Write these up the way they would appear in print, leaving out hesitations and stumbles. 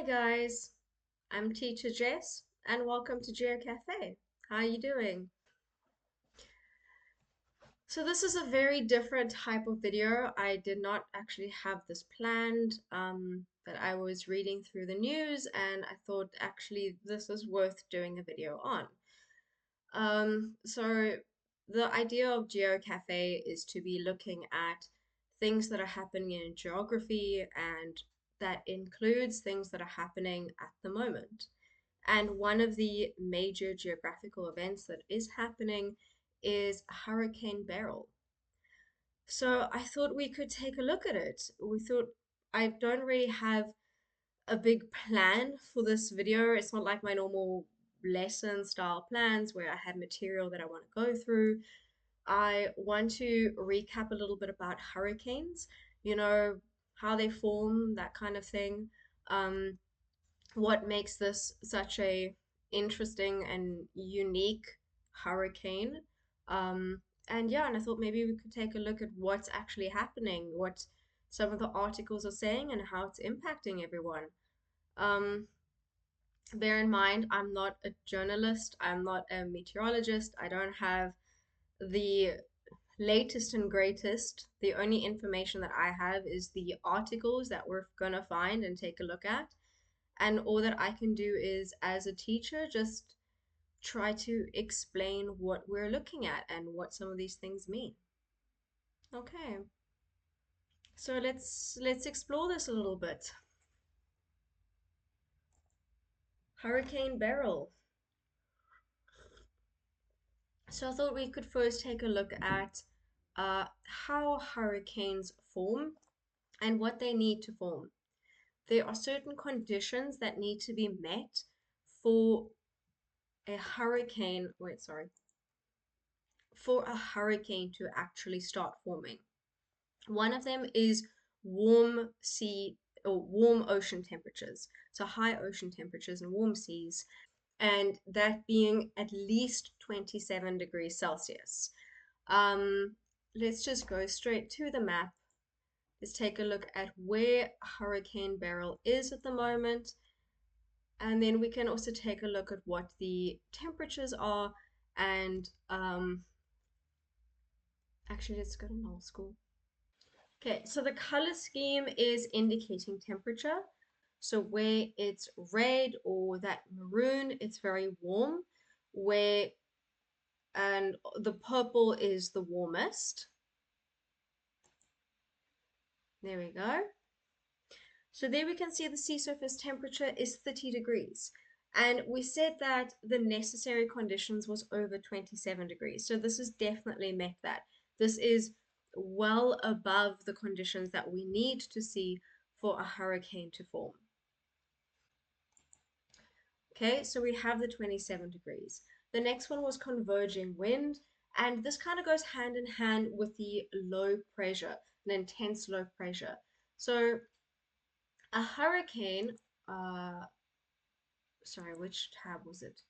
Hi guys, I'm Teacher Jess and welcome to Geo Cafe. How are you doing? So this is a very different type of video. I did not actually have this planned, but I was reading through the news and I thought actually this is worth doing a video on. So the idea of Geo Cafe is to be looking at things that are happening in geography, and that includes things that are happening at the moment. And one of the major geographical events that is happening is Hurricane Beryl. So I thought we could take a look at it. We thought I don't really have a big plan for this video. It's not like my normal lesson style plans where I have material that I want to go through. I want to recap a little bit about hurricanes, you know, how they form, that kind of thing. Um, what makes this such a interesting and unique hurricane. Um, and yeah, and I thought maybe we could take a look at what's actually happening, what some of the articles are saying, and how it's impacting everyone. Um, Bear in mind, I'm not a journalist, I'm not a meteorologist, I don't have the latest and greatest. The only information that I have is the articles that we're gonna find and take a look at. And all that I can do is, as a teacher, just try to explain what we're looking at and what some of these things mean. Okay, so let's explore this a little bit. Hurricane Beryl. So I thought we could first take a look at how hurricanes form and what they need to form. There are certain conditions that need to be met for a hurricane, wait, sorry, for a hurricane to actually start forming. One of them is warm sea or warm ocean temperatures. So high ocean temperatures and warm seas, and that being at least 27 degrees Celsius. Um, let's just go straight to the map. Let's take a look at where Hurricane Beryl is at the moment. And then we can also take a look at what the temperatures are. And actually, let's go to null school. Okay, so the color scheme is indicating temperature. So where it's red or that maroon, it's very warm. Where and the purple is the warmest. There we go. So there we can see the sea surface temperature is 30 degrees. And we said that the necessary conditions was over 27 degrees. So this has definitely met that. This is well above the conditions that we need to see for a hurricane to form. Okay, so we have the 27 degrees. The next one was converging wind, and this kind of goes hand in hand with the low pressure, an intense low pressure. So a hurricane, uh, sorry, which tab was it?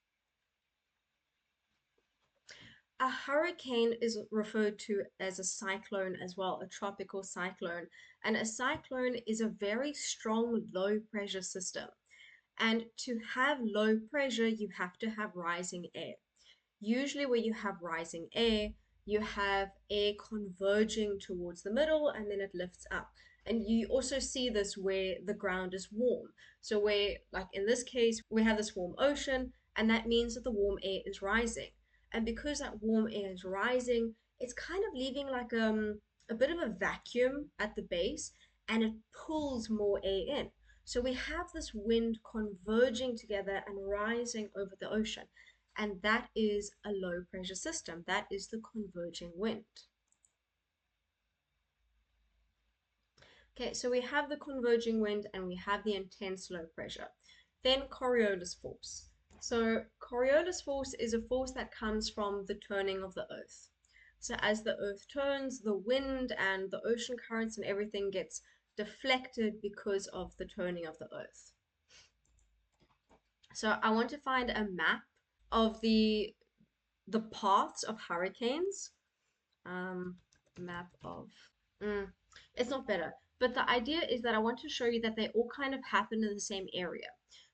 A hurricane is referred to as a cyclone as well, a tropical cyclone. And a cyclone is a very strong low pressure system. And to have low pressure, you have to have rising air. Usually, where you have rising air, you have air converging towards the middle and then it lifts up. And you also see this where the ground is warm. So, where, like in this case, we have this warm ocean, and that means that the warm air is rising. And because that warm air is rising, it's kind of leaving like a bit of a vacuum at the base, and it pulls more air in. So we have this wind converging together and rising over the ocean. And that is a low pressure system. That is the converging wind. Okay, so we have the converging wind and we have the intense low pressure. Then Coriolis force. So Coriolis force is a force that comes from the turning of the earth. So as the earth turns, the wind and the ocean currents and everything gets deflected because of the turning of the earth. So I want to find a map of the paths of hurricanes. Map of, mm, it's not better. But the idea is that I want to show you that they all kind of happen in the same area.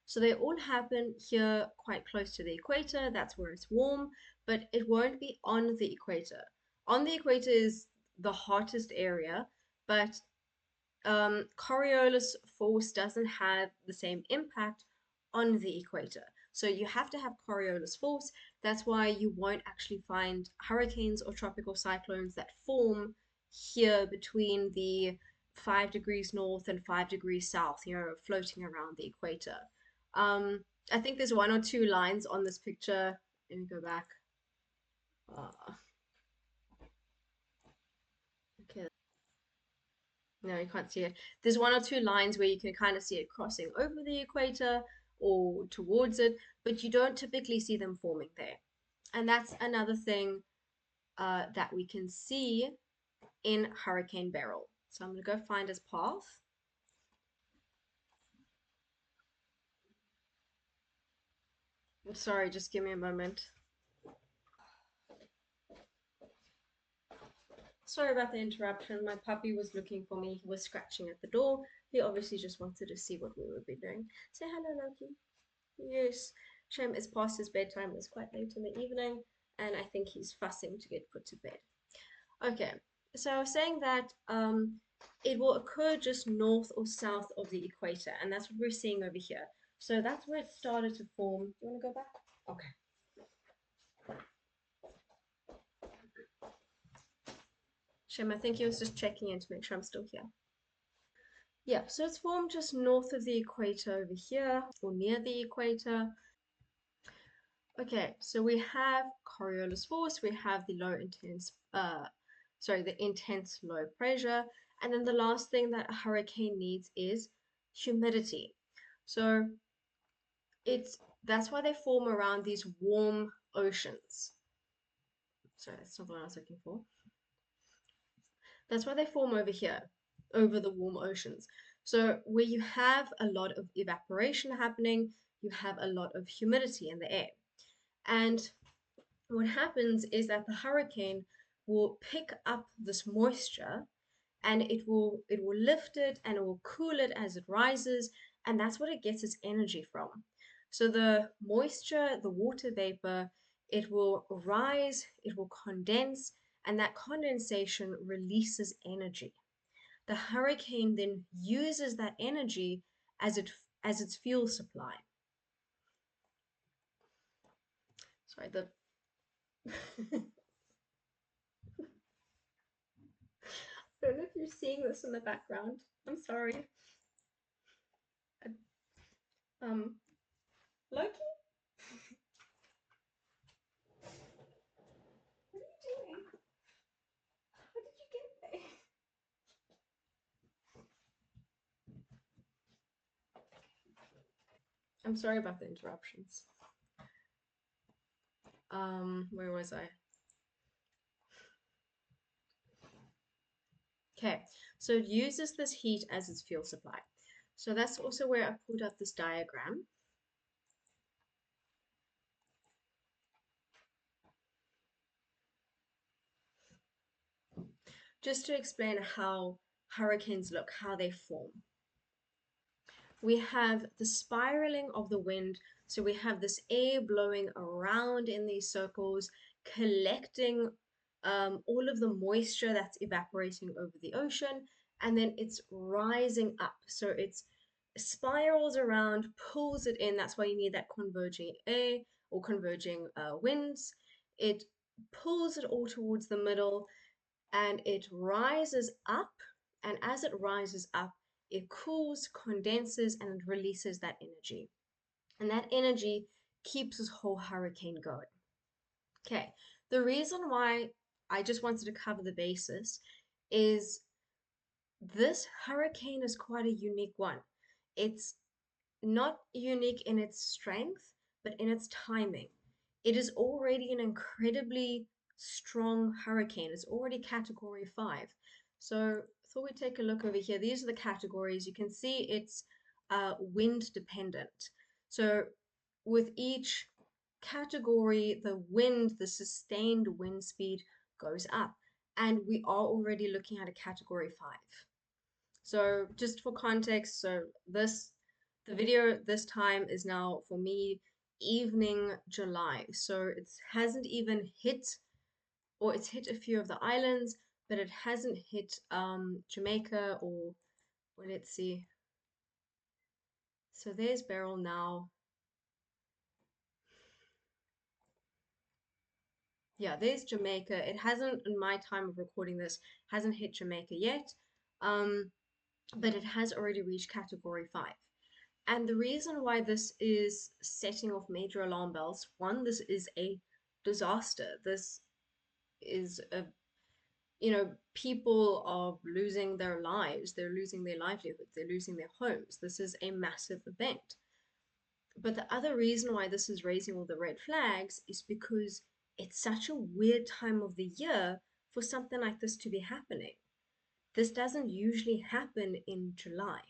So they all happen here quite close to the equator. That's where it's warm, but it won't be on the equator. On the equator is the hottest area, but Coriolis force doesn't have the same impact on the equator. So you have to have Coriolis force. That's why you won't actually find hurricanes or tropical cyclones that form here between the 5 degrees north and 5 degrees south, floating around the equator. Um, I think there's one or two lines on this picture. Let me go back. Uh, okay, no, you can't see it. There's one or two lines where you can kind of see it crossing over the equator or towards it, but you don't typically see them forming there. And that's another thing that we can see in Hurricane Beryl. So I'm going to go find his path. Sorry, just give me a moment. Sorry about the interruption. My puppy was looking for me. He was scratching at the door. He obviously just wanted to see what we would be doing. Say hello, Loki. Yes. Shame it's past his bedtime. It's quite late in the evening, and I think he's fussing to get put to bed. Okay, so I was saying that it will occur just north or south of the equator, and that's what we're seeing over here. So that's where it started to form. You want to go back? Okay. Shem, I think he was just checking in to make sure I'm still here. Yeah, so it's formed just north of the equator over here, or near the equator. Okay, so we have Coriolis force, we have the the intense low pressure, and then the last thing that a hurricane needs is humidity. So that's why they form around these warm oceans. Sorry, that's not what I was looking for. That's why they form over here, over the warm oceans. So where you have a lot of evaporation happening, you have a lot of humidity in the air. And what happens is that the hurricane will pick up this moisture and it will lift it and it will cool it as it rises, and that's what it gets its energy from. So the moisture, the water vapor, it will rise, it will condense, and that condensation releases energy. The hurricane then uses that energy as its fuel supply. Sorry, the I don't know if you're seeing this in the background. I'm sorry. Um, Loki, what are you doing? How did you get there? I'm sorry about the interruptions. Where was I? Okay, so it uses this heat as its fuel supply. So that's also where I put up this diagram. Just to explain how hurricanes look, how they form. We have the spiraling of the wind. So we have this air blowing around in these circles, collecting all of the moisture that's evaporating over the ocean, and then it's rising up. So it's spirals around, pulls it in. That's why you need that converging air or converging winds. It pulls it all towards the middle and it rises up. And as it rises up, it cools, condenses, and it releases that energy. And that energy keeps this whole hurricane going. Okay, the reason why I just wanted to cover the basis is this hurricane is quite a unique one. It's not unique in its strength, but in its timing. It is already an incredibly strong hurricane. It's already category 5. So I thought we'd take a look over here. These are the categories. You can see it's wind dependent. So with each category, the wind, the sustained wind speed goes up. And we are already looking at a category 5. So just for context, the video this time is now for me evening July. So it hasn't even hit, or it's hit a few of the islands, but it hasn't hit Jamaica or, well, let's see. So there's Beryl now. Yeah, there's Jamaica. It hasn't, in my time of recording this, hasn't hit Jamaica yet. Um, but it has already reached category 5. And the reason why this is setting off major alarm bells, one, this is a disaster. This is a, people are losing their lives, they're losing their livelihoods, they're losing their homes. This is a massive event. But the other reason why this is raising all the red flags is because it's such a weird time of the year for something like this to be happening. This doesn't usually happen in July.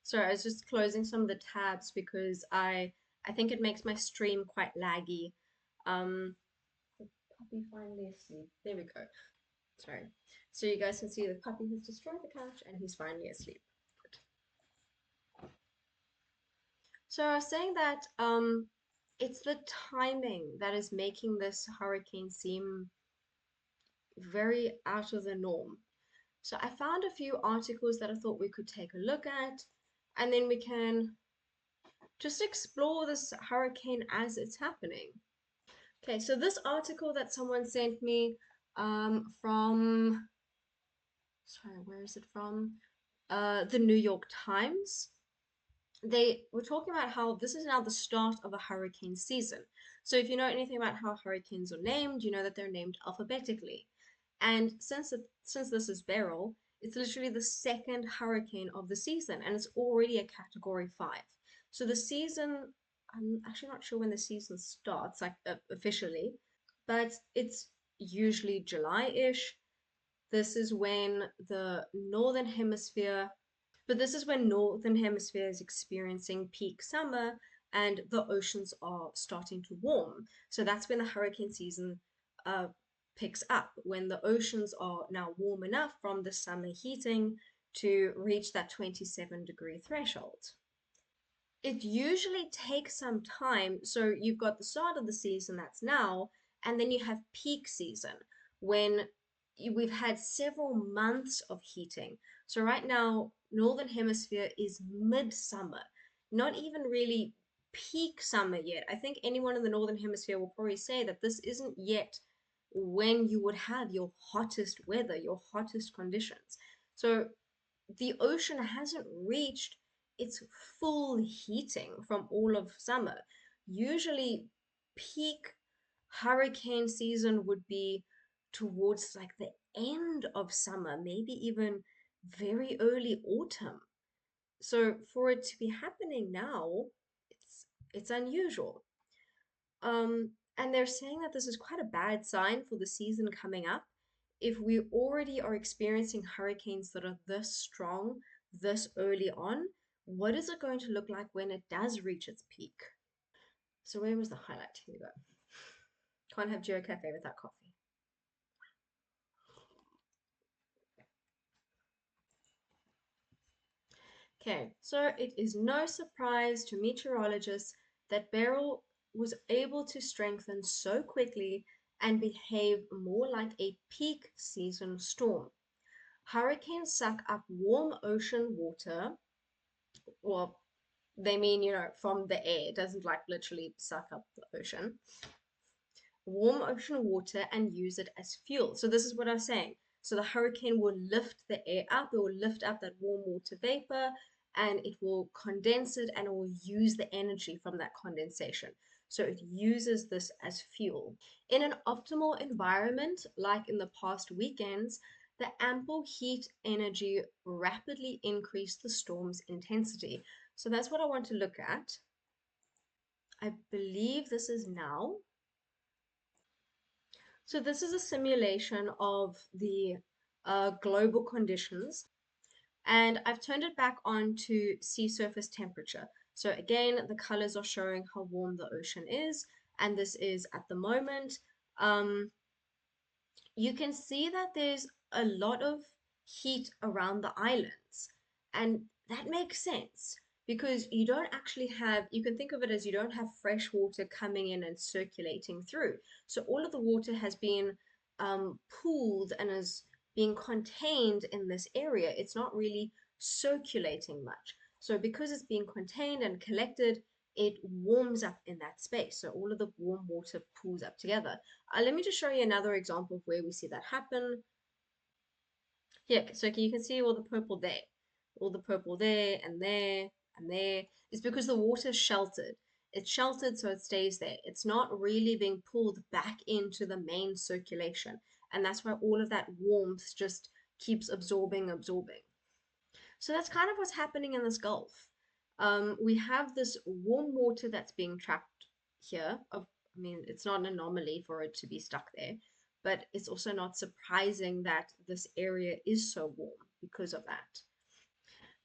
Sorry, I was just closing some of the tabs because I think it makes my stream quite laggy. The puppy finally asleep. There we go. Sorry. So you guys can see the puppy has destroyed the couch and he's finally asleep. Good. So I was saying that it's the timing that is making this hurricane seem very out of the norm. So I found a few articles that I thought we could take a look at, and then we can just explore this hurricane as it's happening. Okay, so this article that someone sent me from, sorry, where is it from? The New York Times. They were talking about how this is now the start of a hurricane season. So if you know anything about how hurricanes are named, you know that they're named alphabetically. And since this is Beryl, it's literally the second hurricane of the season, and it's already a category 5. So the season, I'm actually not sure when the season starts, like officially, but it's usually July-ish. This is when the northern hemisphere But this is when northern hemisphere is experiencing peak summer and the oceans are starting to warm. So that's when the hurricane season uh, picks up, when the oceans are now warm enough from the summer heating to reach that 27-degree threshold. It usually takes some time. So you've got the start of the season, that's now, and then you have peak season when we've had several months of heating. So right now, Northern Hemisphere is midsummer, not even really peak summer yet. I think anyone in the Northern Hemisphere will probably say that this isn't yet when you would have your hottest weather, your hottest conditions. So the ocean hasn't reached its full heating from all of summer. Usually, peak hurricane season would be towards like the end of summer, maybe even very early autumn. So for it to be happening now, it's unusual. And they're saying that this is quite a bad sign for the season coming up. If we already are experiencing hurricanes that are this strong, this early on, what is it going to look like when it does reach its peak? So where was the highlight? Here we go. Can't have Geo Cafe without coffee. Okay, so it is no surprise to meteorologists that Beryl was able to strengthen so quickly and behave more like a peak season storm. Hurricanes suck up warm ocean water, well, they mean, from the air. It doesn't like literally suck up the ocean. Warm ocean water and use it as fuel. So this is what I was saying. So the hurricane will lift the air up, it will lift up that warm water vapor, and it will condense it and it will use the energy from that condensation. So it uses this as fuel. In an optimal environment, like in the past weekends, the ample heat energy rapidly increased the storm's intensity. So that's what I want to look at. I believe this is now. So this is a simulation of the global conditions, and I've turned it back on to sea surface temperature. So again, the colors are showing how warm the ocean is, and this is at the moment. Um, you can see that there's a lot of heat around the islands. And that makes sense because you don't actually have, you can think of it as you don't have fresh water coming in and circulating through. So all of the water has been pooled and is being contained in this area. It's not really circulating much. So because it's being contained and collected, it warms up in that space. So all of the warm water pools up together. Let me just show you another example of where we see that happen. Here, so you can see all the purple there. All the purple there and there and there. It's because the water is sheltered. It's sheltered so it stays there. It's not really being pulled back into the main circulation. And that's why all of that warmth just keeps absorbing. So that's kind of what's happening in this Gulf. We have this warm water that's being trapped here. I mean, it's not an anomaly for it to be stuck there, but it's also not surprising that this area is so warm because of that.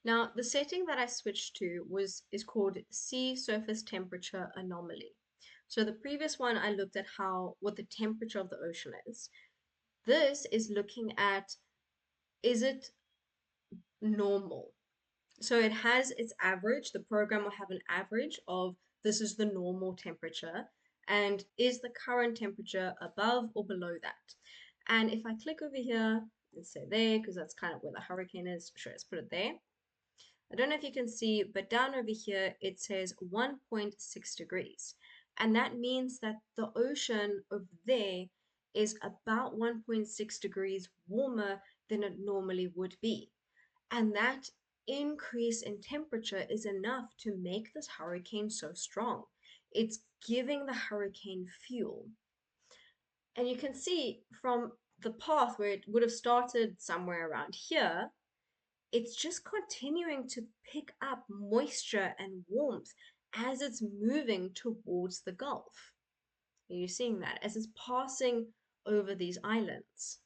Now, the setting that I switched to is called sea surface temperature anomaly. So the previous one I looked at what the temperature of the ocean is. This is looking at, is it normal? So it has its average. The program will have an average of this is the normal temperature, and is the current temperature above or below that? And if I click over here, let's say there, because that's kind of where the hurricane is. Sure, let's put it there. I don't know if you can see, but down over here it says 1.6 degrees. And that means that the ocean over there is about 1.6 degrees warmer than it normally would be. And that increase in temperature is enough to make this hurricane so strong. It's giving the hurricane fuel. And you can see from the path where it would have started somewhere around here, it's just continuing to pick up moisture and warmth as it's moving towards the Gulf. Are you seeing that as it's passing over these islands?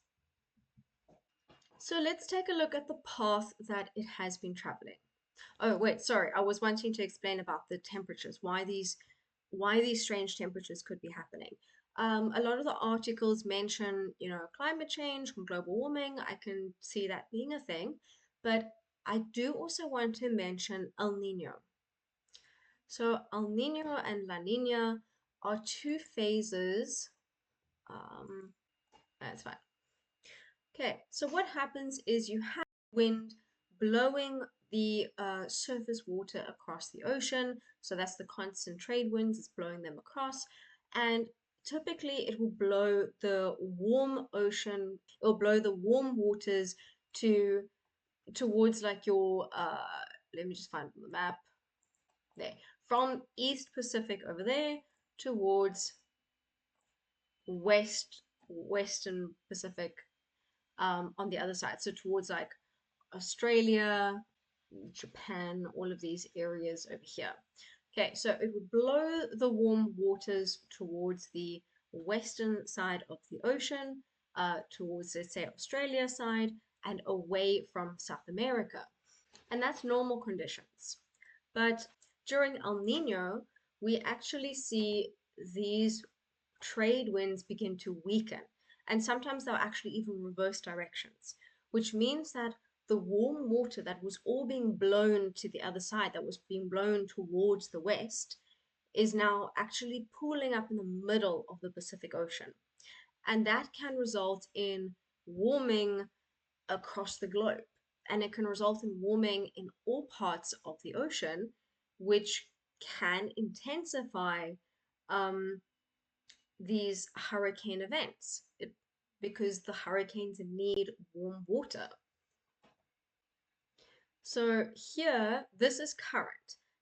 So let's take a look at the path that it has been traveling. Oh, wait, sorry. I was wanting to explain about the temperatures, why these strange temperatures could be happening. A lot of the articles mention, climate change and global warming. I can see that being a thing, but I do also want to mention El Nino. So El Nino and La Nina are two phases. That's fine. Okay, so what happens is you have wind blowing the surface water across the ocean. So that's the constant trade winds, it's blowing them across. And typically it will blow the warm ocean, it will blow the warm waters towards like your, let me just find the map there, from East Pacific over there towards Western Pacific on the other side. So towards like Australia, Japan, all of these areas over here. Okay, so it would blow the warm waters towards the western side of the ocean, towards, let's say, Australia side, and away from South America. And that's normal conditions. But during El Nino, we actually see these trade winds begin to weaken. And sometimes they'll actually even reverse directions, which means that the warm water that was all being blown to the other side, that was being blown towards the west, is now actually pooling up in the middle of the Pacific Ocean. And that can result in warming across the globe. And it can result in warming in all parts of the ocean, which can intensify um, these hurricane events because the hurricanes need warm water. So here, this is current.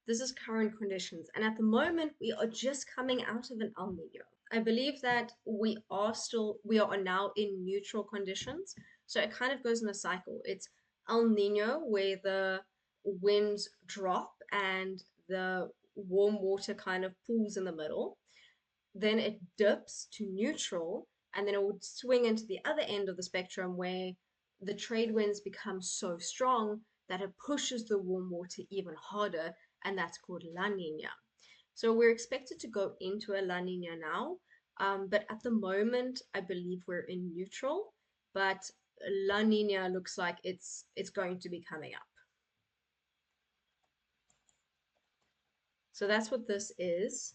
This is current conditions. And at the moment, we are just coming out of an El Nino. I believe that we are now in neutral conditions. So it kind of goes in a cycle. It's El Nino where the winds drop and the warm water kind of pools in the middle. Then it dips to neutral, and then it would swing into the other end of the spectrum where the trade winds become so strong that it pushes the warm water even harder, and that's called La Nina. So we're expected to go into a La Nina now, But at the moment, I believe we're in neutral, but La Nina looks like it's going to be coming up. So that's what this is.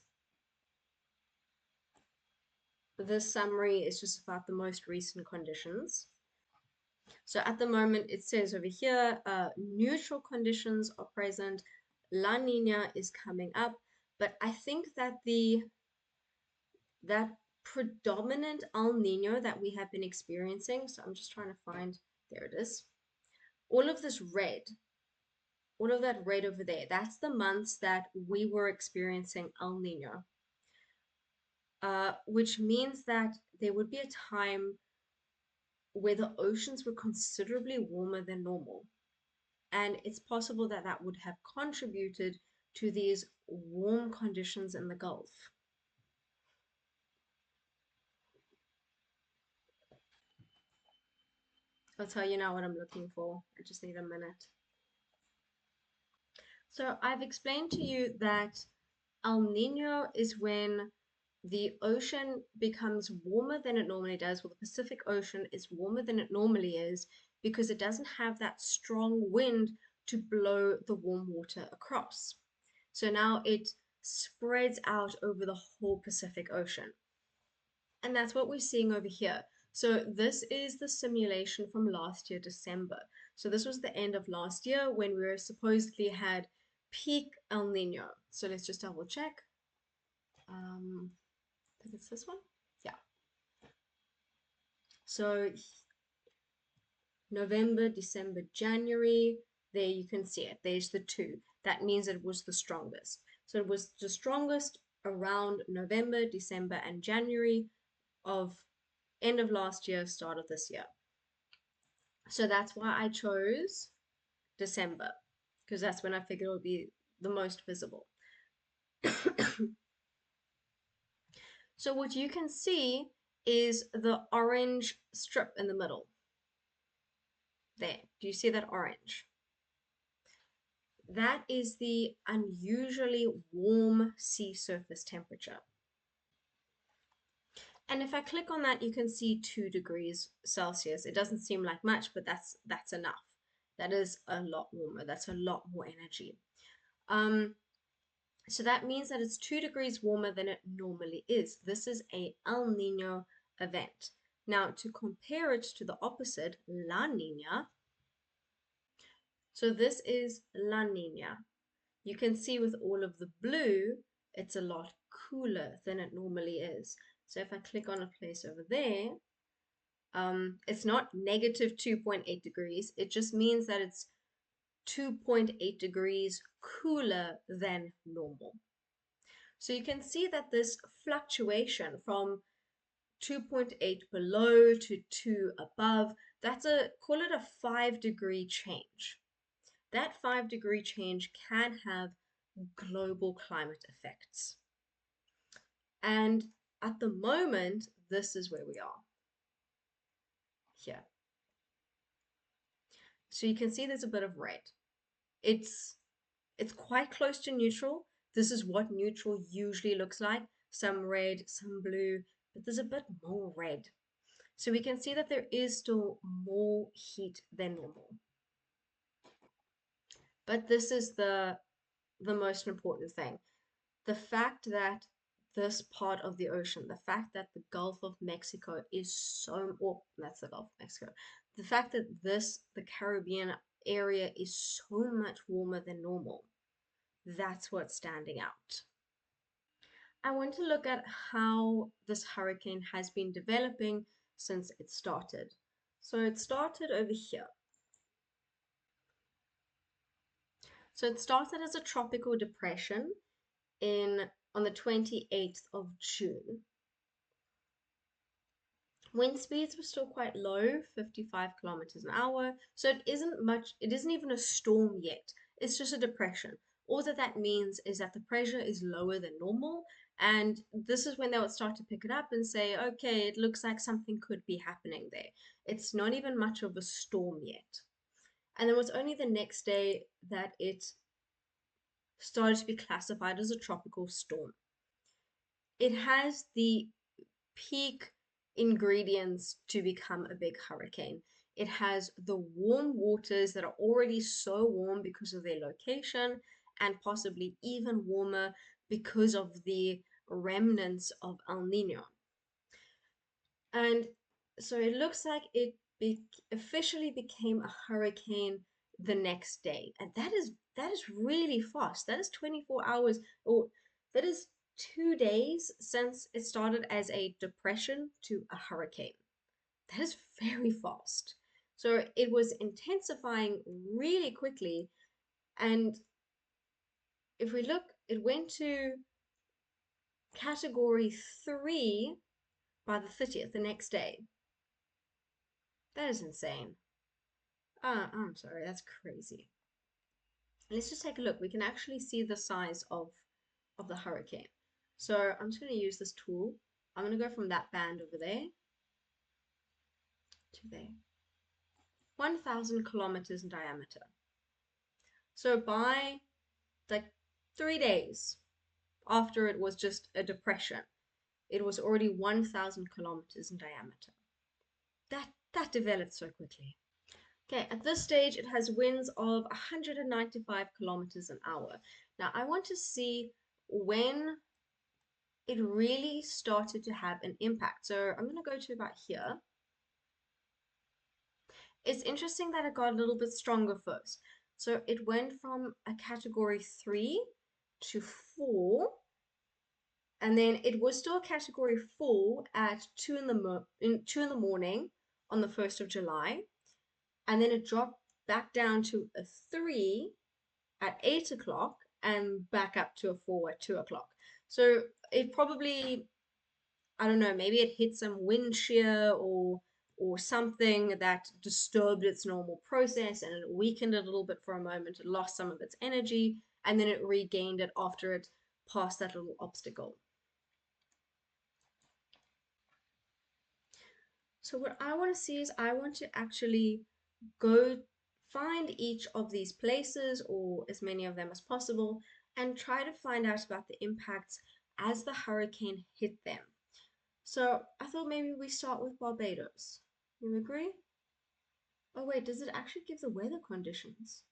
This summary is just about the most recent conditions. So at the moment, it says over here, neutral conditions are present. La Nina is coming up, but I think that that predominant El Nino that we have been experiencing. So I'm just trying to find, there it is. All of this red, all of that red over there, that's the months that we were experiencing El Nino, which means that there would be a time where the oceans were considerably warmer than normal. And it's possible that that would have contributed to these warm conditions in the Gulf. I'll tell you now what I'm looking for. I just need a minute. So I've explained to you that El Nino is when the ocean becomes warmer than it normally does. Well, the Pacific Ocean is warmer than it normally is because it doesn't have that strong wind to blow the warm water across. So now it spreads out over the whole Pacific Ocean. And that's what we're seeing over here. So this is the simulation from last year, December. So this was the end of last year when we were supposedly had peak El Nino. So let's just double check. I think it's this one. Yeah. So November, December, January, there you can see it. There's the two. That means it was the strongest. So it was the strongest around November, December, and January of end of last year, start of this year. So that's why I chose December, because that's when I figured it would be the most visible. So what you can see is the orange strip in the middle. There. Do you see that orange? That is the unusually warm sea surface temperature. And if I click on that, you can see 2 degrees Celsius. It doesn't seem like much, but that's enough. That is a lot warmer. That's a lot more energy. So that means that it's 2 degrees warmer than it normally is. This is a El Nino event. Now, to compare it to the opposite, La Nina. So this is La Nina. You can see with all of the blue, it's a lot cooler than it normally is. So if I click on a place over there, it's not negative 2.8 degrees. It just means that it's 2.8 degrees cooler than normal. So you can see that this fluctuation from 2.8 below to 2 above, that's call it a 5-degree change. That 5-degree change can have global climate effects. And at the moment, this is where we are. Here. So you can see there's a bit of red. It's quite close to neutral. This is what neutral usually looks like. Some red, some blue, but there's a bit more red. So we can see that there is still more heat than normal. But this is the most important thing. The fact that this part of the ocean, the fact that the Gulf of Mexico is so, or that's the Gulf of Mexico, the fact that the Caribbean area is so much warmer than normal, that's what's standing out. I want to look at how this hurricane has been developing since it started. So it started over here. So it started as a tropical depression on the 28th of June. Wind speeds were still quite low, 55 kilometers an hour. So it isn't even a storm yet. It's just a depression. All that means is that the pressure is lower than normal. And this is when they would start to pick it up and say, okay, it looks like something could be happening there. It's not even much of a storm yet. And it was only the next day that it started to be classified as a tropical storm. It has the peak ingredients to become a big hurricane. It has the warm waters that are already so warm because of their location, and possibly even warmer because of the remnants of El Nino. And so it looks like it officially became a hurricane the next day. And that is really fast. That is 24 hours, or that is 2 days since it started as a depression to a hurricane. That is very fast. So it was intensifying really quickly. And if we look, it went to category 3 by the 30th, the next day. That is insane. I'm sorry, that's crazy. Let's just take a look. We can actually see the size of the hurricane. So I'm just going to use this tool. I'm going to go from that band over there to there. 1,000 kilometers in diameter. So by like 3 days after it was just a depression, it was already 1,000 kilometers in diameter. That developed so quickly. Okay, at this stage, it has winds of 195 kilometers an hour. Now, I want to see when it really started to have an impact. So I'm going to go to about here. It's interesting that it got a little bit stronger first. So it went from a category 3 to 4, and then it was still a category 4 at 2 2 in the morning on the 1st of July. And then it dropped back down to a 3 at 8 o'clock and back up to a 4 at 2 o'clock. So it probably, I don't know, maybe it hit some wind shear or something that disturbed its normal process and it weakened it a little bit for a moment. It lost some of its energy and then it regained it after it passed that little obstacle. So what I want to see is I want to actually go find each of these places or as many of them as possible and try to find out about the impacts as the hurricane hit them. So I thought maybe we start with Barbados. You agree? Oh wait, does it actually give the weather conditions?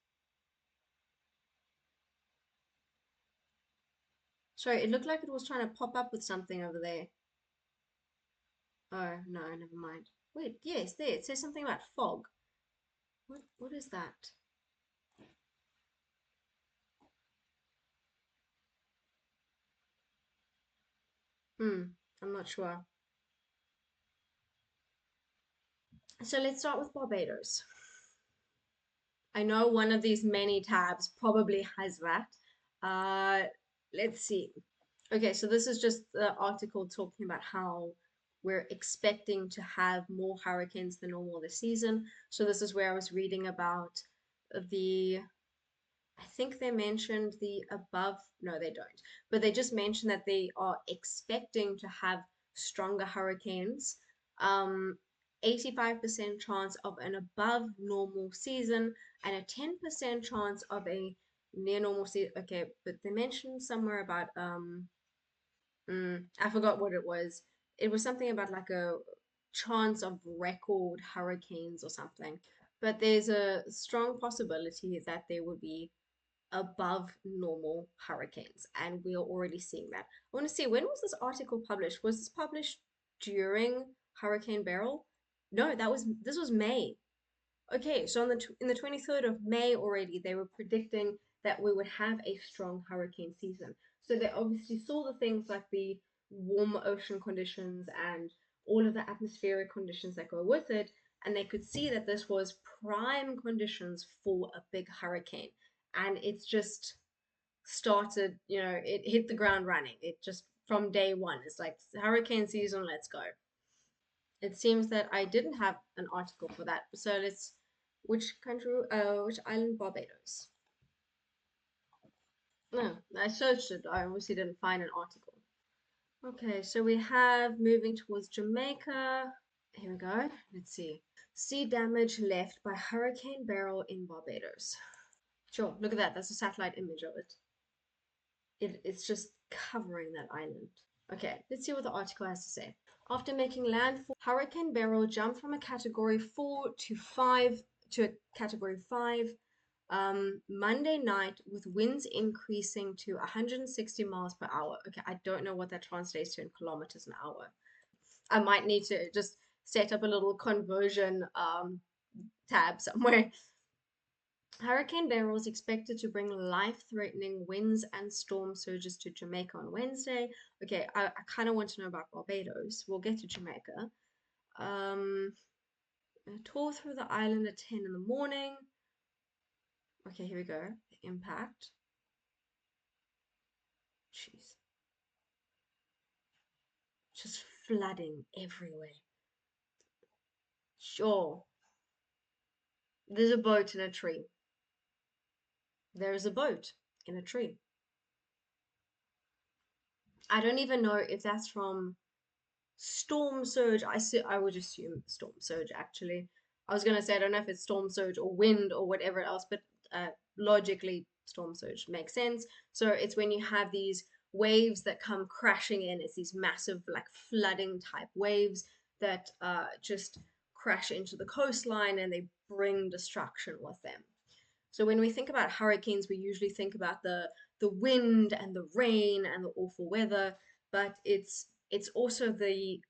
Sorry, it looked like it was trying to pop up with something over there. Oh no, never mind. Wait, yes, there. It says something about fog. What is that? I'm not sure. So let's start with Barbados. I know one of these many tabs probably has that. Uh, let's see. Okay, so this is just the article talking about how we're expecting to have more hurricanes than normal this season. So this is where I was reading about the, I think they mentioned the above, no, they don't, but they just mentioned that they are expecting to have stronger hurricanes. 85% chance of an above normal season and a 10% chance of a near normal season. Okay, but they mentioned somewhere about I forgot what it was. It was something about like a chance of record hurricanes or something. But there's a strong possibility that there would be above normal hurricanes, and we are already seeing that. I want to see, when was this article published? Was this published during Hurricane Beryl? No, this was May. Okay, so in the 23rd of May already, they were predicting that we would have a strong hurricane season. So they obviously saw the things like the warm ocean conditions and all of the atmospheric conditions that go with it, and they could see that this was prime conditions for a big hurricane. And it's just started, it hit the ground running. It just from day one, it's like hurricane season, let's go. It seems that I didn't have an article for that. So which country, which island? Barbados. No, I searched it. I obviously didn't find an article. Okay, so we have moving towards Jamaica. Here we go. Let's see. Sea damage left by Hurricane Beryl in Barbados. Sure, look at that. That's a satellite image of it. It's just covering that island. Okay, let's see what the article has to say. After making landfall, Hurricane Beryl jumped from a category 4 to 5 to a category 5 Monday night with winds increasing to 160 miles per hour. Okay, I don't know what that translates to in kilometers an hour. I might need to just set up a little conversion tab somewhere. Hurricane Beryl is expected to bring life-threatening winds and storm surges to Jamaica on Wednesday. Okay, I kind of want to know about Barbados. We'll get to Jamaica. Um, a tour through the island at 10 in the morning. Okay, here we go. The impact. Jeez. Just flooding everywhere. Sure. There's a boat in a tree. There is a boat in a tree. I don't even know if that's from storm surge. I would assume storm surge actually. I was gonna say I don't know if it's storm surge or wind or whatever else, but logically storm surge makes sense. So it's when you have these waves that come crashing in. It's these massive like flooding type waves that just crash into the coastline and they bring destruction with them. So when we think about hurricanes, we usually think about the wind and the rain and the awful weather, but it's also the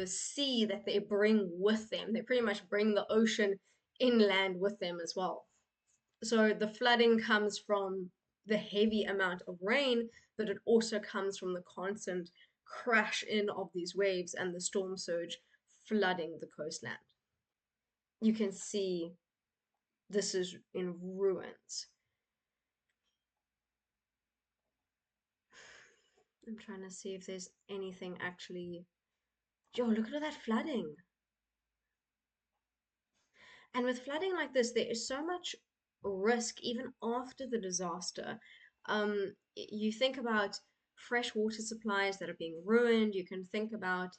sea that they bring with them. They pretty much bring the ocean inland with them as well. So the flooding comes from the heavy amount of rain, but it also comes from the constant crash in of these waves and the storm surge flooding the coastland. You can see this is in ruins. I'm trying to see if there's anything actually. Yo, look at all that flooding. And with flooding like this, there is so much risk even after the disaster. You think about fresh water supplies that are being ruined. You can think about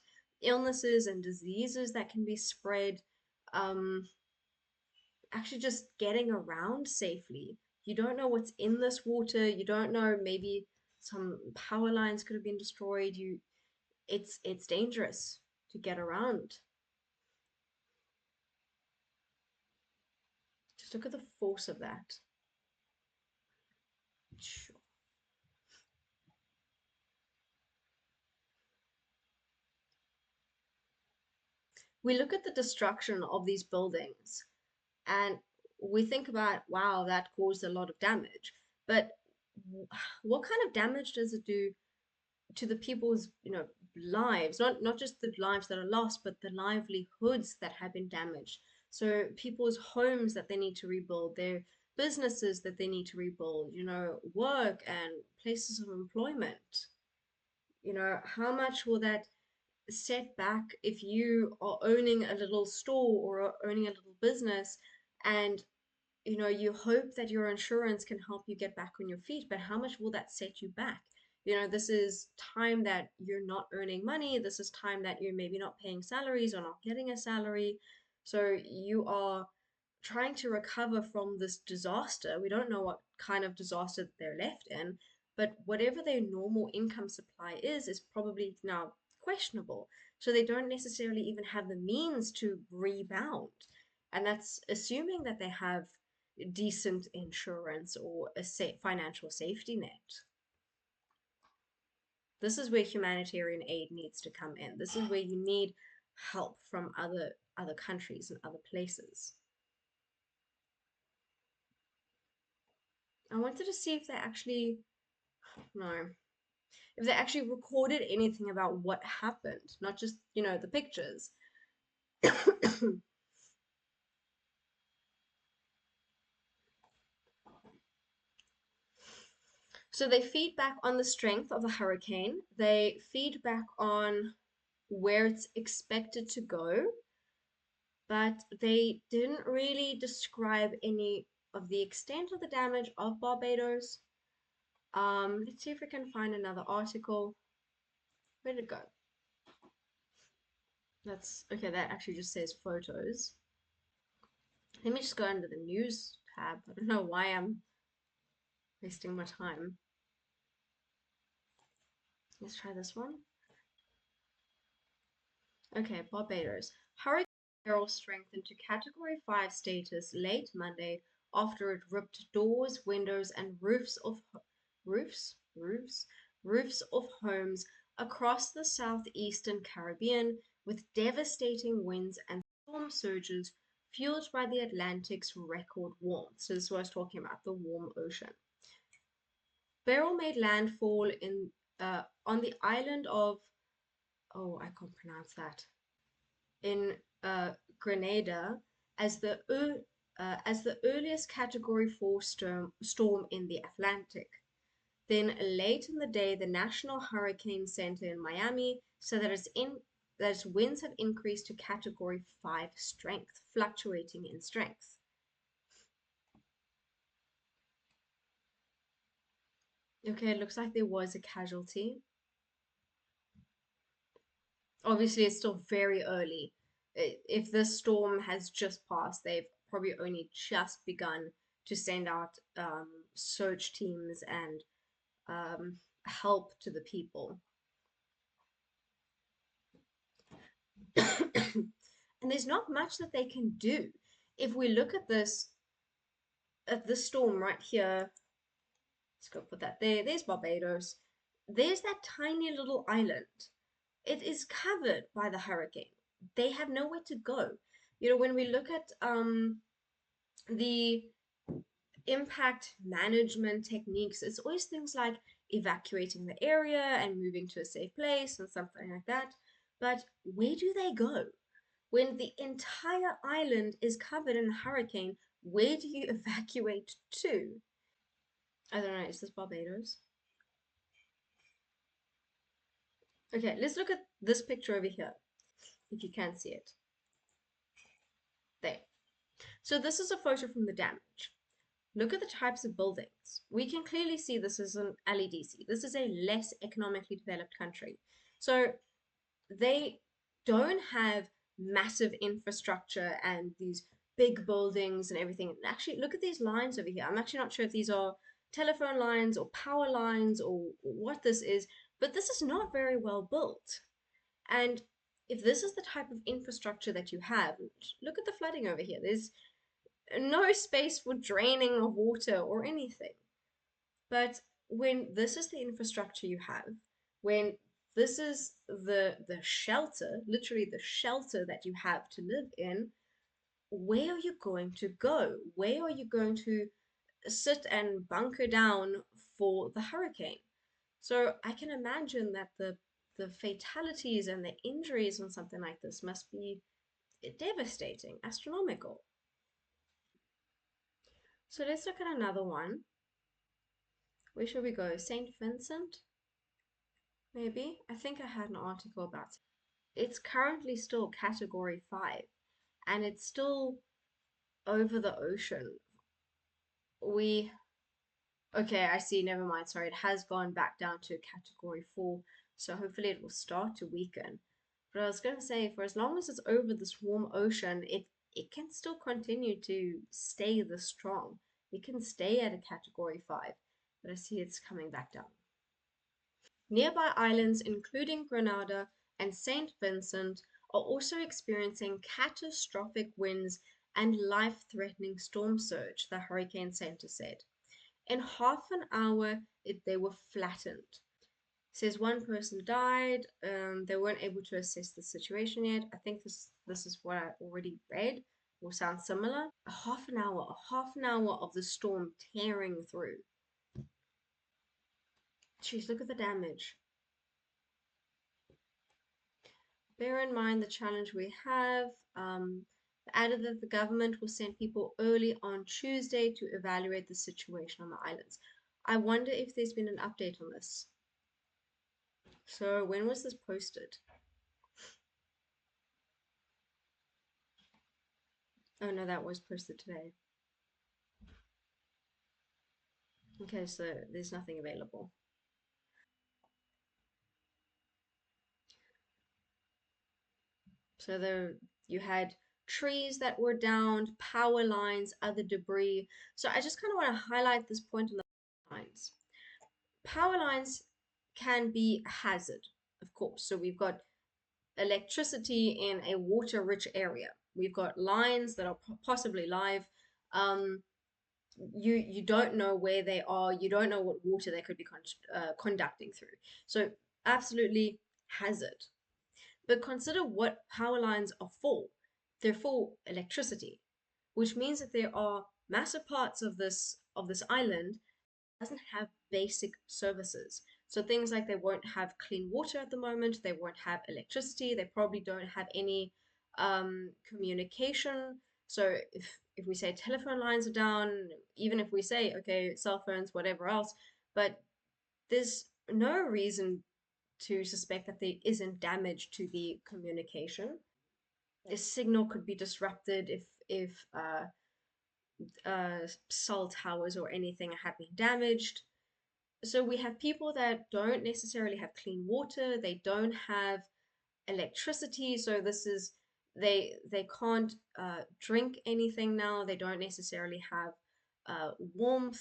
illnesses and diseases that can be spread. Um, actually, just getting around safely. You don't know what's in this water. You don't know, maybe some power lines could have been destroyed. It's dangerous to get around. Just look at the force of that. Sure. We look at the destruction of these buildings and we think about, wow, that caused a lot of damage. But what kind of damage does it do to the people's, lives? Not just the lives that are lost, but the livelihoods that have been damaged. So people's homes that they need to rebuild, their businesses that they need to rebuild, work and places of employment. How much will that set back if you are owning a little store or are owning a little business and you hope that your insurance can help you get back on your feet, but how much will that set you back? This is time that you're not earning money. This is time that you're maybe not paying salaries or not getting a salary. So you are trying to recover from this disaster. We don't know what kind of disaster they're left in, but whatever their normal income supply is probably now questionable. So they don't necessarily even have the means to rebound. And that's assuming that they have decent insurance or a financial safety net. This is where humanitarian aid needs to come in. This is where you need help from other countries and other places. I wanted to see if they actually no, if they actually recorded anything about what happened, not just, the pictures. So they feed back on the strength of the hurricane. They feed back on where it's expected to go, but they didn't really describe any of the extent of the damage of Barbados. Let's see if we can find another article. Where did it go? That's okay, that actually just says photos. Let me just go under the news tab. I don't know why I'm wasting my time. Let's try this one. Okay, Barbados. Hurricane Beryl strengthened to Category 5 status late Monday after it ripped doors, windows, and roofs roofs of homes across the southeastern Caribbean with devastating winds and storm surges fueled by the Atlantic's record warmth. So this is what I was talking about, the warm ocean. Beryl made landfall in on the island of, oh, I can't pronounce that, in Grenada as as the earliest Category 4 storm in the Atlantic. Then late in the day, the National Hurricane Center in Miami said that its winds have increased to Category 5 strength, fluctuating in strength. Okay, it looks like there was a casualty. Obviously, it's still very early. If this storm has just passed, they've probably only just begun to send out search teams and help to the people. And there's not much that they can do. If we look at this storm right here, let's go put that there. There's Barbados. There's that tiny little island. It is covered by the hurricane. They have nowhere to go. You know, when we look at the impact management techniques, it's always things like evacuating the area and moving to a safe place and something like that. But where do they go? When the entire island is covered in a hurricane, where do you evacuate to? I don't know, is this Barbados? Okay, let's look at this picture over here, if you can see it. There. So this is a photo from the damage. Look at the types of buildings. We can clearly see this is an LEDC. This is a less economically developed country. So they don't have massive infrastructure and these big buildings and everything. Actually, look at these lines over here. I'm actually not sure if these are telephone lines or power lines or what this is, but this is not very well built. And if this is the type of infrastructure that you have, look at the flooding over here. There's no space for draining of water or anything. But when this is the infrastructure you have, when this is the shelter, literally the shelter that you have to live in, where are you going to go? Where are you going to sit and bunker down for the hurricane? So I can imagine that the fatalities and the injuries on something like this must be devastating, astronomical. So let's look at another one. Where should we go? St. Vincent? Maybe. I think I had an article about it. It's currently still category 5 and it's still over the ocean. We, okay, I see, never mind. Sorry, it has gone back down to category 4. So hopefully it will start to weaken. But I was going to say, for as long as it's over this warm ocean, it can still continue to stay this strong. It can stay at a category 5, but I see it's coming back down. Nearby islands, including Grenada and St. Vincent, are also experiencing catastrophic winds and life-threatening storm surge, the Hurricane Center said. In half an hour, they were flattened. It says one person died. They weren't able to assess the situation yet. I think this is what I already read or sounds similar. A half an hour of the storm tearing through. Jeez, look at the damage. Bear in mind the challenge we have. Added that the government will send people early on Tuesday to evaluate the situation on the islands. I wonder if there's been an update on this. So when was this posted? Oh no, that was posted today. Okay, so there's nothing available. So there you had trees that were downed, power lines, other debris. So I just kind of want to highlight this point on the lines. Power lines can be a hazard, of course. So we've got electricity in a water-rich area. We've got lines that are possibly live. Um, you don't know where they are. You don't know what water they could be conducting through. So absolutely hazard. But consider what power lines are for. They're for electricity, which means that there are massive parts of this island doesn't have basic services. So things like they won't have clean water at the moment, they won't have electricity, they probably don't have any communication. So if we say telephone lines are down, even if we say okay, cell phones, whatever else, but there's no reason to suspect that there isn't damage to the communication. The signal could be disrupted if cell towers or anything have been damaged. So we have people that don't necessarily have clean water, they don't have electricity, so this is they can't drink anything now, they don't necessarily have warmth.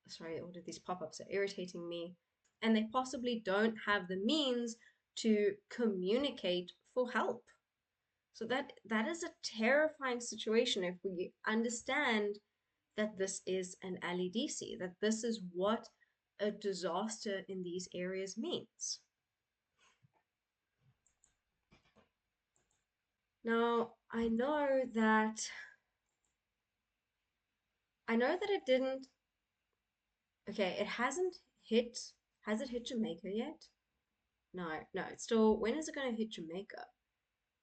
Sorry, all of these pop-ups are irritating me. And they possibly don't have the means to communicate for help. So that is a terrifying situation if we understand that this is an LEDC, that this is what a disaster in these areas means. Now, I know that it didn't, okay, it hasn't hit, has it hit Jamaica yet? No, no, it's still, when is it going to hit Jamaica?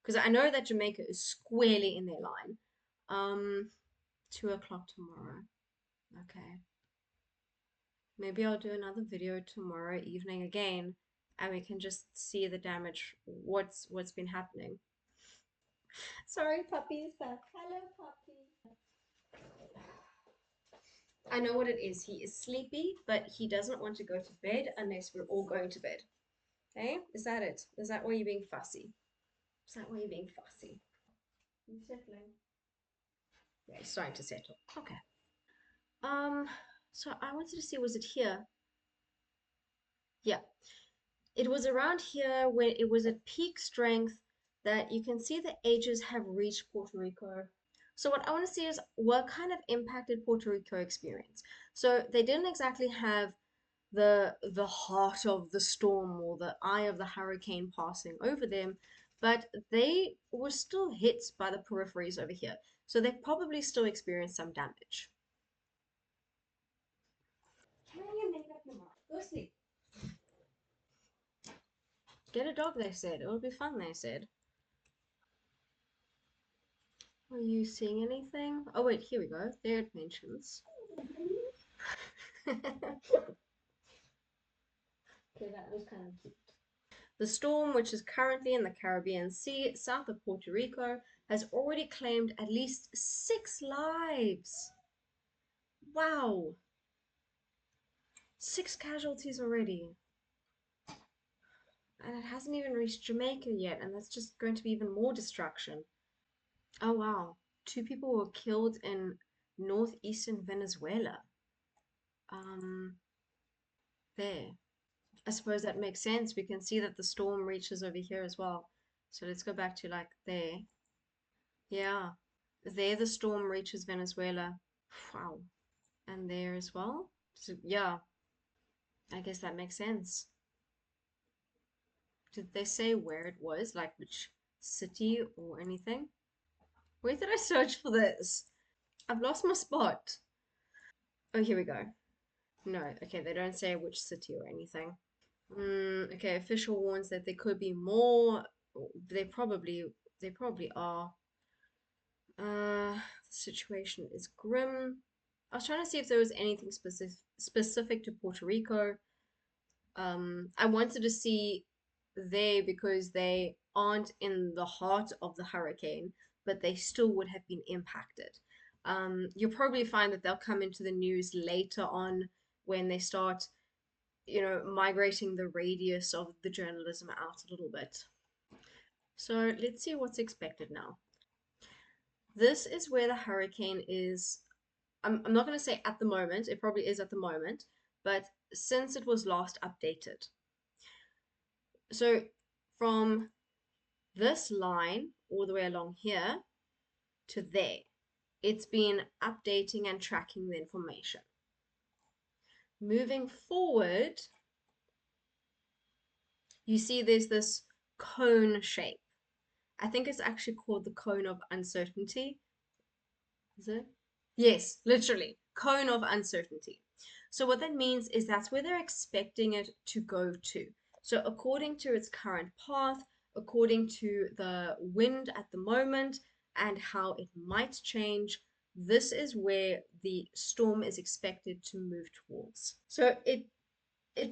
Because I know that Jamaica is squarely in their line. Um, 2 o'clock tomorrow. Okay. Maybe I'll do another video tomorrow evening again, and we can just see the damage, what's been happening. Sorry, puppy's back. Hello, puppy. I know what it is. He is sleepy, but he doesn't want to go to bed unless we're all going to bed. Okay? Is that it? Is that why you're being fussy? Is that why you're being fussy? You settling? Yeah, he's starting to settle. Okay. Um, so I wanted to see, was it here? Yeah. It was around here when it was at peak strength that you can see the edges have reached Puerto Rico. So what I want to see is what kind of impacted Puerto Rico experience. So they didn't exactly have the heart of the storm or the eye of the hurricane passing over them, but they were still hit by the peripheries over here. So they probably still experienced some damage. Can you make up your mind? Go sleep. Get a dog, they said. It would be fun, they said. Are you seeing anything? Oh wait, here we go. There it mentions. Okay, that was kind of cute. The storm, which is currently in the Caribbean Sea south of Puerto Rico, has already claimed at least 6 lives. Wow, 6 casualties already. And it hasn't even reached Jamaica yet, and that's just going to be even more destruction. Oh wow, 2 people were killed in northeastern Venezuela. Um, there. I suppose that makes sense. We can see that the storm reaches over here as well. So let's go back to like there. Yeah, there the storm reaches Venezuela. Wow. And there as well. So yeah, I guess that makes sense. Did they say where it was, like which city or anything? Where did I search for this? I've lost my spot. Oh, here we go. No, okay, they don't say which city or anything. Okay, official warns that there could be more. They probably they probably are. The situation is grim. I was trying to see if there was anything specific to Puerto Rico. I wanted to see there because they aren't in the heart of the hurricane, but they still would have been impacted. You'll probably find that they'll come into the news later on when they start, migrating the radius of the journalism out a little bit. So let's see what's expected now. This is where the hurricane is. I'm not going to say at the moment, it probably is at the moment, but since it was last updated. So from this line all the way along here to there, it's been updating and tracking the information. Moving forward, you see there's this cone shape. I think it's actually called the cone of uncertainty. Is it? Yes, literally, cone of uncertainty. So what that means is that's where they're expecting it to go to. So according to its current path, according to the wind at the moment and how it might change, this is where the storm is expected to move towards. So it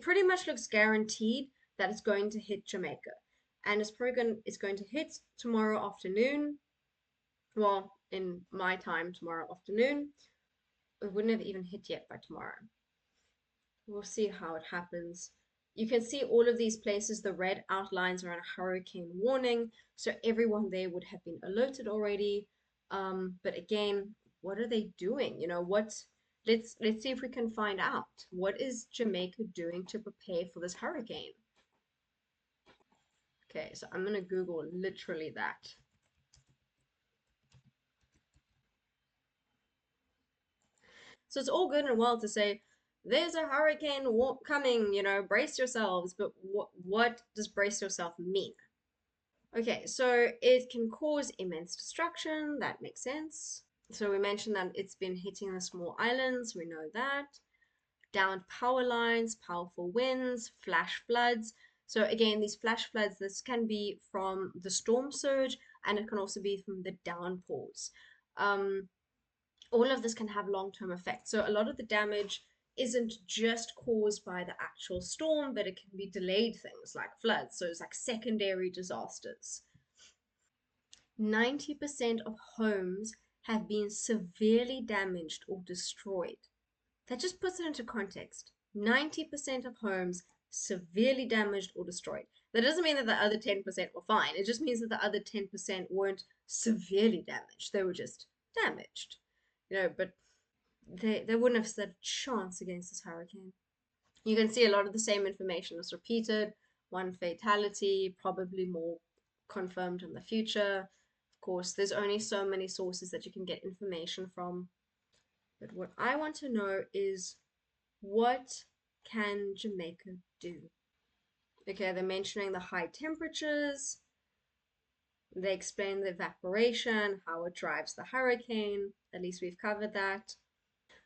pretty much looks guaranteed that it's going to hit Jamaica. And it's going to hit tomorrow afternoon. Well, in my time tomorrow afternoon. It wouldn't have even hit yet by tomorrow. We'll see how it happens. You can see all of these places, the red outlines are on a hurricane warning, so everyone there would have been alerted already. But again, what are they doing? Let's see if we can find out. What is Jamaica doing to prepare for this hurricane? Okay, so I'm gonna Google literally that. So it's all good and well to say, there's a hurricane coming, brace yourselves. But what does brace yourself mean? Okay, so it can cause immense destruction. That makes sense. So we mentioned that it's been hitting the small islands. We know that. Downed power lines, powerful winds, flash floods. So again, these flash floods, this can be from the storm surge and it can also be from the downpours. Um, all of this can have long-term effects. So a lot of the damage isn't just caused by the actual storm, but it can be delayed things like floods. So it's like secondary disasters. 90% of homes have been severely damaged or destroyed. That just puts it into context. 90% of homes severely damaged or destroyed. That doesn't mean that the other 10% were fine. It just means that the other 10% weren't severely damaged. They were just damaged. But they wouldn't have stood a chance against this hurricane. You can see a lot of the same information is repeated. One fatality, probably more confirmed in the future. Of course, there's only so many sources that you can get information from. But what I want to know is, what can Jamaica do? Okay, they're mentioning the high temperatures. They explain the evaporation, how it drives the hurricane. At least we've covered that.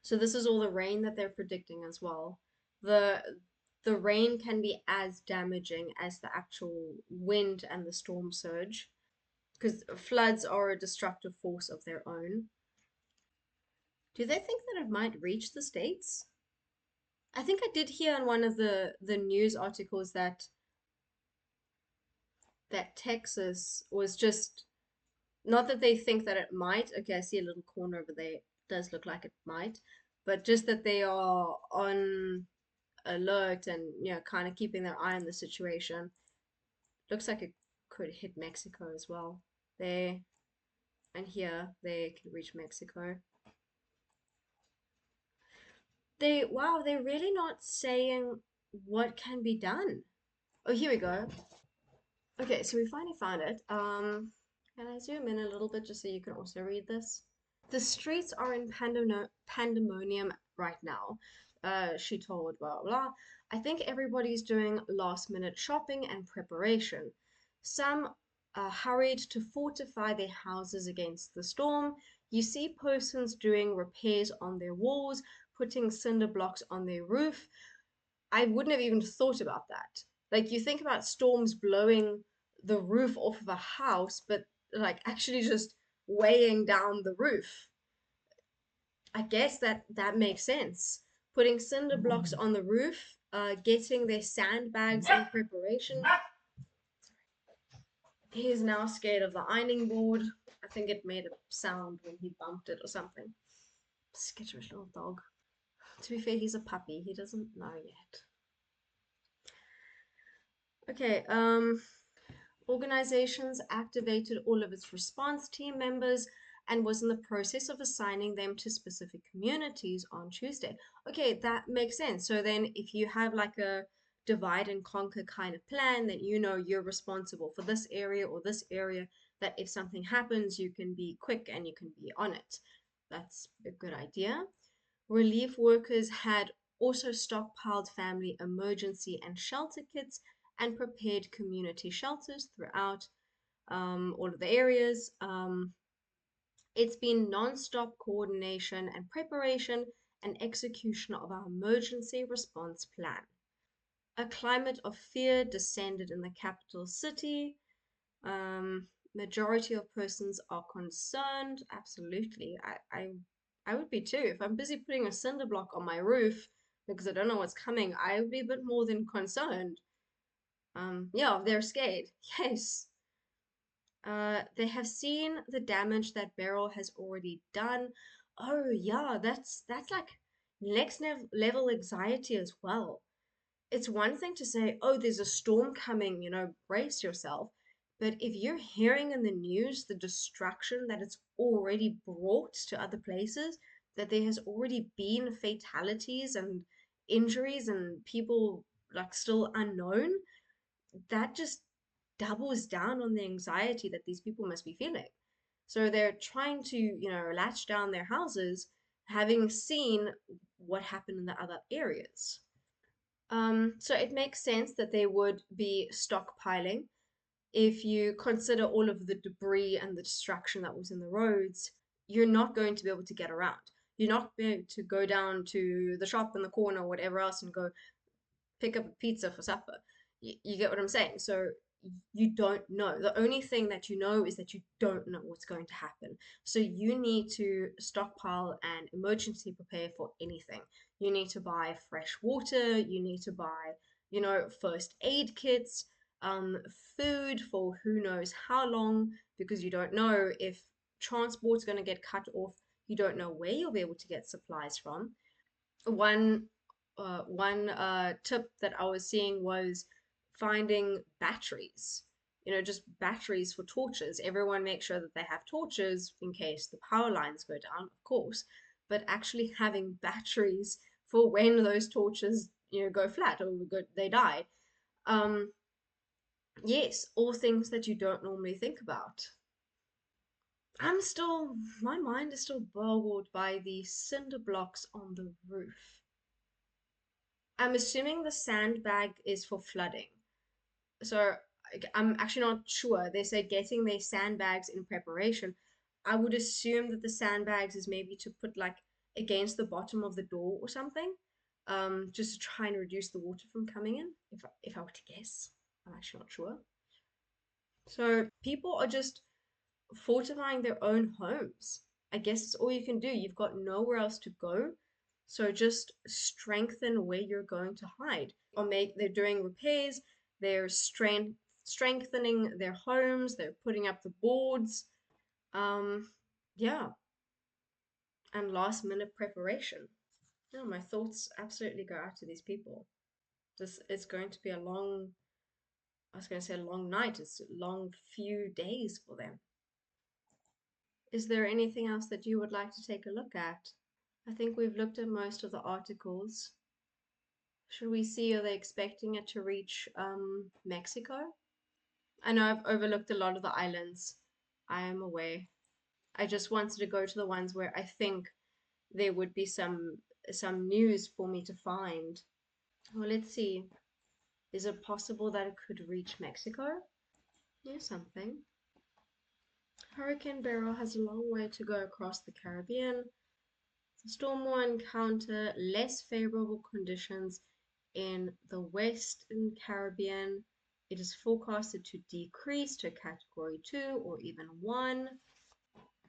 So this is all the rain that they're predicting as well. The the rain can be as damaging as the actual wind and the storm surge because floods are a destructive force of their own. Do they think that it might reach the States? I think I did hear in one of the news articles that Texas was just, not that they think that it might. Okay, I see a little corner over there. It does look like it might, but just that they are on alert and kind of keeping their eye on the situation. Looks like it could hit Mexico as well. There and here they could reach Mexico. They're really not saying what can be done. Oh, here we go. Okay, so we finally found it. Can I zoom in a little bit just so you can also read this? The streets are in pandemonium right now, she told blah blah. I think everybody's doing last minute shopping and preparation. Some hurried to fortify their houses against the storm. You see persons doing repairs on their walls, putting cinder blocks on their roof. I wouldn't have even thought about that. Like you think about storms blowing the roof off of a house, but like actually just weighing down the roof. I guess that makes sense. Putting cinder blocks on the roof, getting their sandbags in preparation. He is now scared of the ironing board. I think it made a sound when he bumped it or something. Skitterish little dog. To be fair, he's a puppy. He doesn't know yet. Okay, organizations activated all of its response team members and was in the process of assigning them to specific communities on Tuesday. Okay, that makes sense. So then if you have like a divide and conquer kind of plan, that you know you're responsible for this area or this area, that if something happens, you can be quick and you can be on it. That's a good idea. Relief workers had also stockpiled family emergency and shelter kits and prepared community shelters throughout all of the areas. It's been non-stop coordination and preparation and execution of our emergency response plan. A climate of fear descended in the capital city. Majority of persons are concerned. Absolutely. I would be too. If I'm busy putting a cinder block on my roof because I don't know what's coming, I would be a bit more than concerned. Yeah, they're scared. Yes. They have seen the damage that Beryl has already done. Oh yeah, that's like next level anxiety as well. It's one thing to say, oh, there's a storm coming, brace yourself. But if you're hearing in the news the destruction that it's already brought to other places, that there has already been fatalities and injuries and people like still unknown, that just doubles down on the anxiety that these people must be feeling. So they're trying to, latch down their houses, having seen what happened in the other areas. So it makes sense that they would be stockpiling. If you consider all of the debris and the destruction that was in the roads, you're not going to be able to get around. You're not going to go down to the shop in the corner or whatever else and go, pick up a pizza for supper. You get what I'm saying? So you don't know. The only thing that you know is that you don't know what's going to happen. So you need to stockpile and emergency prepare for anything. You need to buy fresh water. You need to buy, first aid kits, um, food for who knows how long, because you don't know if transport's going to get cut off. You don't know where you'll be able to get supplies from. One tip that I was seeing was finding batteries. Just batteries for torches. Everyone make sure that they have torches in case the power lines go down, of course, but actually having batteries for when those torches, go flat or they die. Um, yes, all things that you don't normally think about. My mind is still boggled by the cinder blocks on the roof. I'm assuming the sandbag is for flooding. So I'm actually not sure. They say getting their sandbags in preparation. I would assume that the sandbags is maybe to put like against the bottom of the door or something, just to try and reduce the water from coming in. If I were to guess, I'm actually not sure. So people are just fortifying their own homes. I guess it's all you can do. You've got nowhere else to go. So just strengthen where you're going to hide. Or they're doing repairs, they're strengthening their homes, they're putting up the boards. Um, yeah, and last minute preparation. No, my thoughts absolutely go out to these people. This is going to be a long, I was going to say a long night. It's a long few days for them. Is there anything else that you would like to take a look at? I think we've looked at most of the articles. Should we see, are they expecting it to reach Mexico? I know I've overlooked a lot of the islands. I am aware. I just wanted to go to the ones where I think there would be some news for me to find. Well, let's see. Is it possible that it could reach Mexico? Yeah, something. Hurricane Beryl has a long way to go across the Caribbean. The storm will encounter less favorable conditions in the Western Caribbean. It is forecasted to decrease to Category 2 or even 1.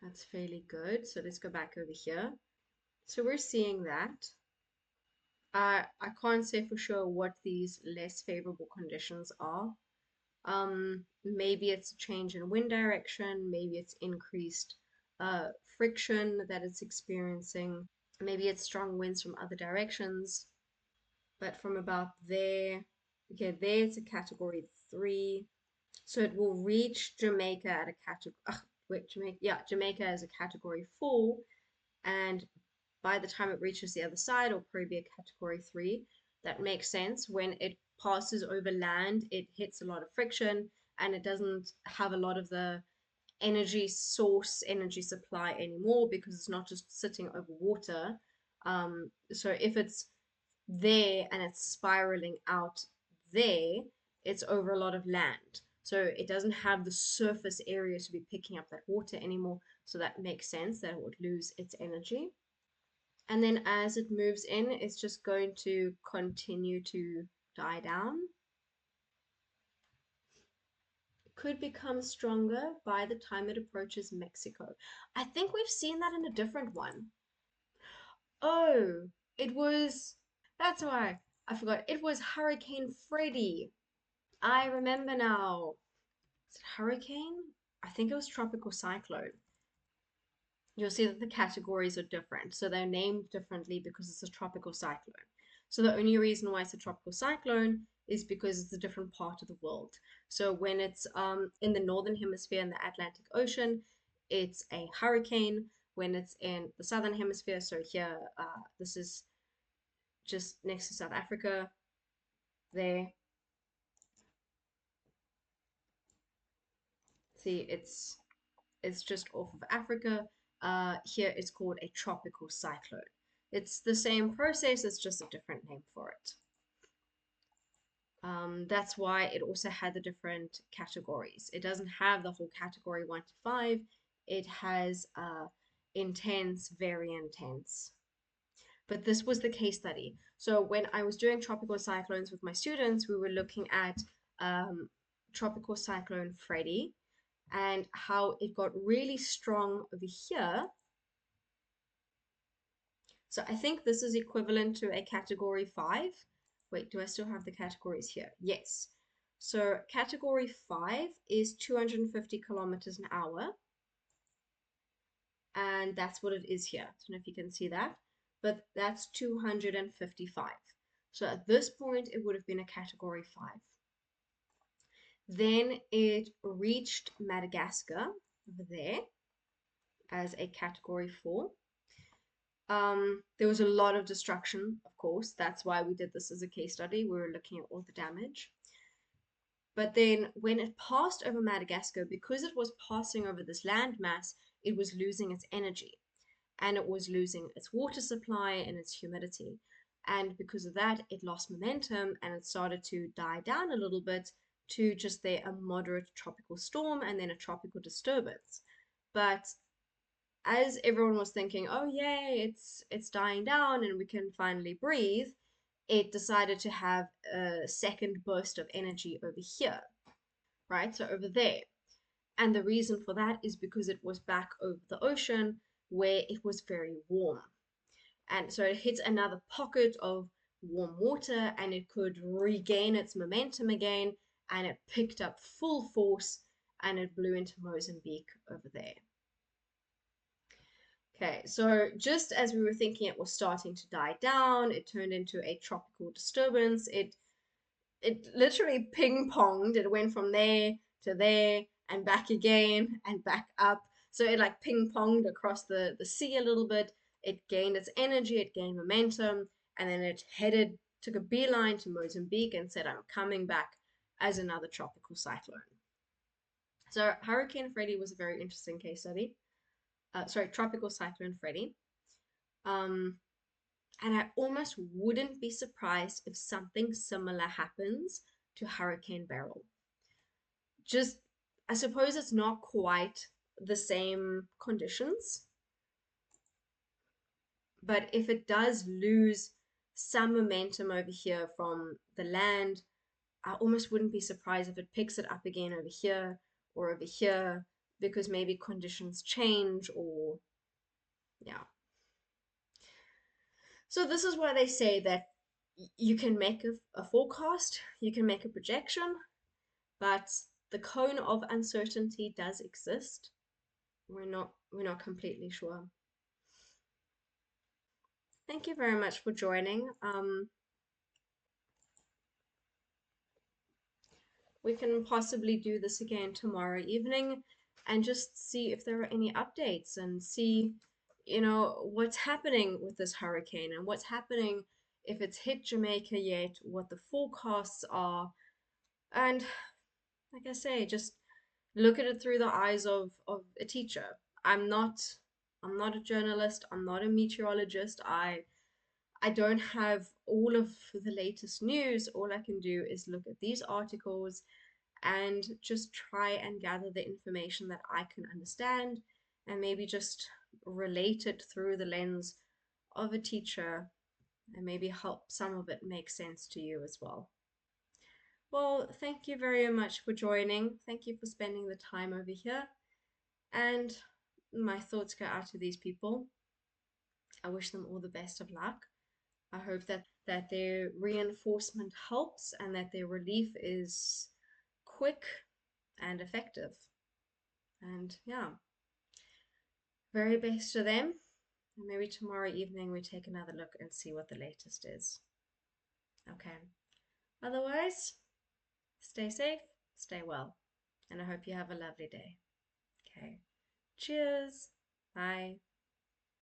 That's fairly good. So let's go back over here. So we're seeing that. I can't say for sure what these less favorable conditions are. Maybe it's a change in wind direction, maybe it's increased friction that it's experiencing, maybe it's strong winds from other directions, but from about there, okay, there it's a category 3. So it will reach Jamaica at a category, wait, Jamaica, yeah, Jamaica as a category 4, and by the time it reaches the other side, it'll probably be a category 3. That makes sense. When it passes over land, it hits a lot of friction and it doesn't have a lot of the energy source, energy supply anymore because it's not just sitting over water. So if it's there and it's spiraling out there, it's over a lot of land. So it doesn't have the surface area to be picking up that water anymore. So that makes sense that it would lose its energy. And then as it moves in, it's just going to continue to die down. Could become stronger by the time it approaches Mexico. I think we've seen that in a different one. Oh, it was. That's why I forgot. It was Hurricane Freddy. I remember now. Is it hurricane? I think it was tropical cyclone. You'll see that the categories are different. So they're named differently because it's a tropical cyclone. So the only reason why it's a tropical cyclone is because it's a different part of the world. So when it's in the northern hemisphere in the Atlantic Ocean, it's a hurricane. When it's in the southern hemisphere, so here, this is just next to South Africa, there. See, it's just off of Africa. Here it's called a tropical cyclone. It's the same process, it's just a different name for it. That's why it also had the different categories. It doesn't have the whole category 1 to 5. It has intense, very intense. But this was the case study. So when I was doing tropical cyclones with my students, we were looking at tropical cyclone Freddy and how it got really strong over here. So I think this is equivalent to a category 5. Wait, do I still have the categories here? Yes. So category 5 is 250 kilometers an hour. And that's what it is here. I don't know if you can see that, but that's 255. So at this point, it would have been a category 5. Then it reached Madagascar over there as a category 4. There was a lot of destruction, of course. That's why we did this as a case study. We were looking at all the damage. But then when it passed over Madagascar, because it was passing over this landmass, it was losing its energy and it was losing its water supply and its humidity. And because of that, it lost momentum and it started to die down a little bit to just a moderate tropical storm and then a tropical disturbance. But as everyone was thinking, oh yay, it's dying down and we can finally breathe, it decided to have a second burst of energy over here, right? So over there. And the reason for that is because it was back over the ocean where it was very warm. And so it hit another pocket of warm water and it could regain its momentum again and it picked up full force and it blew into Mozambique over there. Okay, so just as we were thinking it was starting to die down, it turned into a tropical disturbance. It literally ping-ponged. It went from there to there and back again and back up. So it like ping-ponged across the sea a little bit. It gained its energy, it gained momentum, and then it took a beeline to Mozambique and said, I'm coming back as another tropical cyclone. So Hurricane Freddy was a very interesting case study. Sorry, Tropical Cyclone Freddy. And I almost wouldn't be surprised if something similar happens to Hurricane Beryl. Just, I suppose it's not quite the same conditions, but if it does lose some momentum over here from the land, I almost wouldn't be surprised if it picks it up again over here, because maybe conditions change or, yeah. So this is why they say that you can make a forecast, you can make a projection, but the cone of uncertainty does exist. We're not completely sure. Thank you very much for joining. We can possibly do this again tomorrow evening and just see if there are any updates and see, what's happening with this hurricane and what's happening if it's hit Jamaica yet, what the forecasts are, and like I say, just look at it through the eyes of a teacher. I'm not I'm not a journalist, I'm not a meteorologist. I don't have all of the latest news. All I can do is look at these articles and just try and gather the information that I can understand and maybe just relate it through the lens of a teacher and maybe help some of it make sense to you as well. Well, thank you very much for joining. Thank you for spending the time over here. And my thoughts go out to these people. I wish them all the best of luck. I hope that their reinforcement helps and that their relief is quick and effective. And yeah, very best to them. And maybe tomorrow evening we take another look and see what the latest is. Okay. Otherwise, stay safe, stay well, and I hope you have a lovely day. Okay. Cheers. Bye.